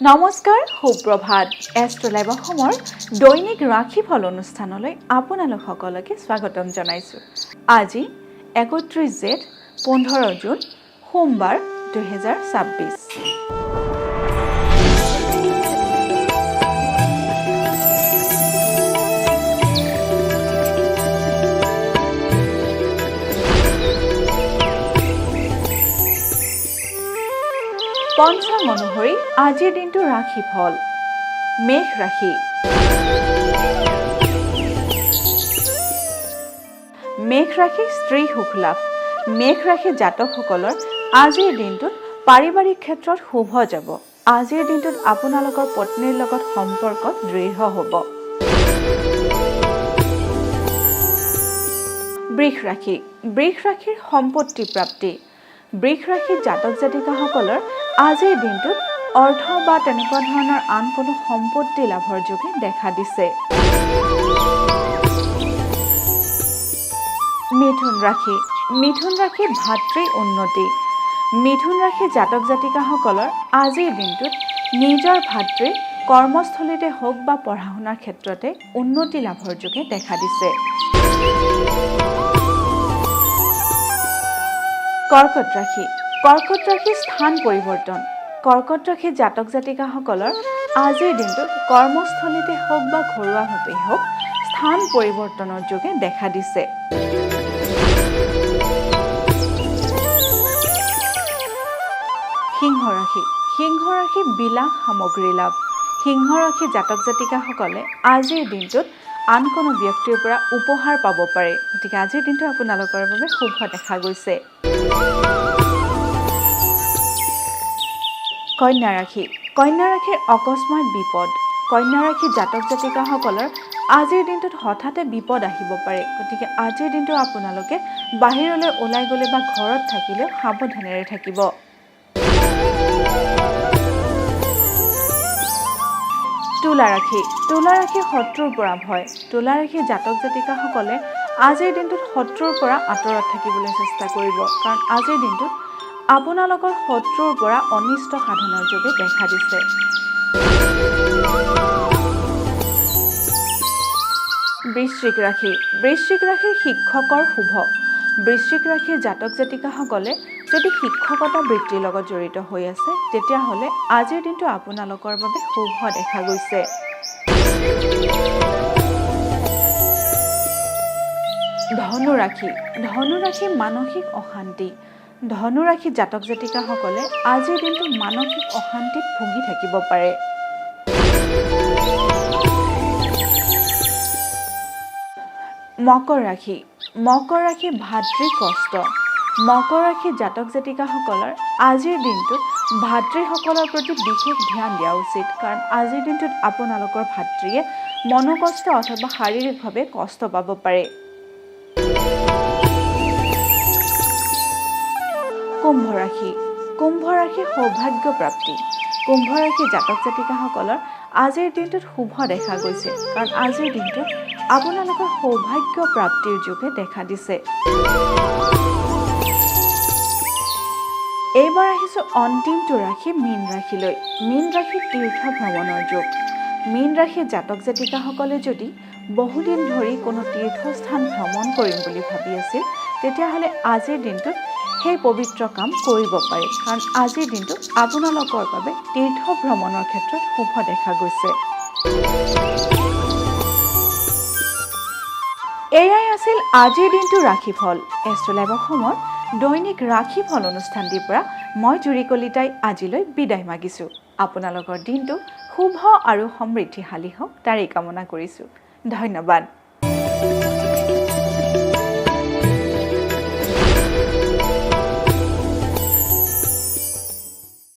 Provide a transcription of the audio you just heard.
নমস্কাৰ, সুপ্ৰভাত। এষ্ট্ৰলাইভ অসমৰ দৈনিক ৰাশিফল অনুষ্ঠানলৈ আপোনালোক সকলোকে স্বাগতম জনাইছোঁ। আজি ৩১ জেঠ ১৫ জুন সোমবাৰ ২০২৬। পঞ্চাং অনুসৰি আজিৰ দিনটো ৰাশিফল। মেষ ৰাশি। মেষ ৰাশি স্ত্ৰী সুখ লাভ। মেষ ৰাশি জাতকসকলৰ আজিৰ দিনটোত পাৰিবাৰিক ক্ষেত্ৰত শুভ যাব। আজিৰ দিনটোত আপোনালোকৰ পত্নীৰ লগত সম্পৰ্ক দৃঢ় হ'ব। বৃষ ৰাশি। বৃষ ৰাশিৰ সম্পত্তি প্ৰাপ্তি। বৃষ ৰাশিৰ জাতক জাতিকাসকলৰ আজিৰ দিনটোত অৰ্থ বা তেনেকুৱা ধৰণৰ আন কোনো সম্পত্তি লাভৰ যোগে দেখা দিছে। মিথুন ৰাশি। মিথুন ৰাশি ভাতৃ উন্নতি। মিথুন ৰাশি জাতক জাতিকাসকলৰ আজিৰ দিনটোত নিজৰ ভাতৃ কৰ্মস্থলীতে হওক বা পঢ়া শুনাৰ ক্ষেত্ৰতে উন্নতি লাভৰ যোগে দেখা দিছে। কৰ্কট ৰাশি। কৰ্কট ৰাশিৰ স্থান পৰিৱৰ্তন। কৰ্কট ৰাশিৰ জাতক জাতিকাসকলৰ আজিৰ দিনটোত কৰ্মস্থলীতে হওক বা ঘৰুৱাভাৱেই হওক স্থান পৰিৱৰ্তনৰ যোগে দেখা দিছে। সিংহ ৰাশি। সিংহ ৰাশি বিলাস সামগ্ৰী লাভ। সিংহ ৰাশি জাতক জাতিকাসকলে আজিৰ দিনটোত আন কোনো ব্যক্তিৰ পৰা উপহাৰ পাব পাৰে। গতিকে আজিৰ দিনটো আপোনালোকৰ বাবে শুভ দেখা গৈছে। কন্যা ৰাশি। কন্যা ৰাশিৰ অকস্মাত বিপদ। কন্যা ৰাশি জাতক জাতিকাসকলৰ আজিৰ দিনটোত হঠাতে বিপদ আহিব পাৰে। গতিকে আজিৰ দিনটো আপোনালোকে বাহিৰলৈ ওলাই গ'লে বা ঘৰত থাকিলেও সাৱধানেৰে থাকিব। তুলা ৰাশি। তুলা ৰাশিৰ শত্ৰুৰ পৰা ভয়। তুলা ৰাশিৰ জাতক জাতিকাসকলে আজিৰ দিনটোত শত্ৰুৰ পৰা আঁতৰত থাকিবলৈ চেষ্টা কৰিব, কাৰণ আজিৰ দিনটোত আপোনালোকৰ শত্ৰুৰ পৰা অনিষ্ট সাধনৰ যোগে দেখা দিছে। বৃশ্চিক ৰাশি। বৃশ্চিক ৰাশিৰ শিক্ষকৰ শুভ। বৃশ্চিক ৰাশিৰ জাতক জাতিকাসকলে যদি শিক্ষকতা বৃত্তিৰ লগত জড়িত হৈ আছে তেতিয়াহ'লে আজিৰ দিনটো আপোনালোকৰ বাবে শুভ দেখা গৈছে। ধনু ৰাশি। ধনু ৰাশি মানসিক অশান্তি। ধনু ৰাশি জাতক জাতিকাসকলে আজিৰ দিনটো মানসিক অশান্তিত ভুগি থাকিব পাৰে। মকৰ ৰাশি। মকৰ ৰাশি ভাতৃ কষ্ট। মকৰ ৰাশি জাতক জাতিকাসকলৰ আজিৰ দিনটোত ভাতৃসকলৰ প্ৰতি বিশেষ ধ্যান দিয়া উচিত, কাৰণ আজিৰ দিনটোত আপোনালোকৰ ভাতৃয়ে মনোকষ্ট অথবা শাৰীৰিকভাৱে কষ্ট পাব পাৰে। কুম্ভ ৰাশি। কুম্ভ ৰাশি সৌভাগ্য প্ৰাপ্তি। কুম্ভ ৰাশি জাতক জাতিকাসকলৰ আজিৰ দিনটোত শুভ দেখা গৈছে, কাৰণ আজিৰ দিনটোত আপোনালোকৰ সৌভাগ্য প্ৰাপ্তিৰ যোগে দেখা দিছে। এইবাৰ আহিছোঁ অন্তিমটো ৰাশি মীন ৰাশিলৈ। মীন ৰাশি তীৰ্থ ভ্ৰমণৰ যোগ। মীন ৰাশিৰ জাতক জাতিকাসকলে যদি বহুদিন ধৰি কোনো তীৰ্থস্থান ভ্ৰমণ কৰিম বুলি ভাবি আছিল তেতিয়াহ'লে আজিৰ দিনটোত সেই পবিত্ৰ কাম কৰিব পাৰে, কাৰণ আজিৰ দিনটোত আপোনালোকৰ বাবে তীৰ্থ ভ্ৰমণৰ ক্ষেত্ৰত শুভ দেখা গৈছে। এয়াই আছিল আজিৰ দিনটো ৰাশিফল। এষ্ট্ৰলাইভ অসমৰ দৈনিক ৰাশিফল অনুষ্ঠানটিৰ পৰা মই জুৰি কলিতাই আজিলৈ বিদায় মাগিছোঁ। আপোনালোকৰ দিনটো শুভ আৰু সমৃদ্ধিশালী হওক তাৰেই কামনা কৰিছোঁ। ধন্যবাদ।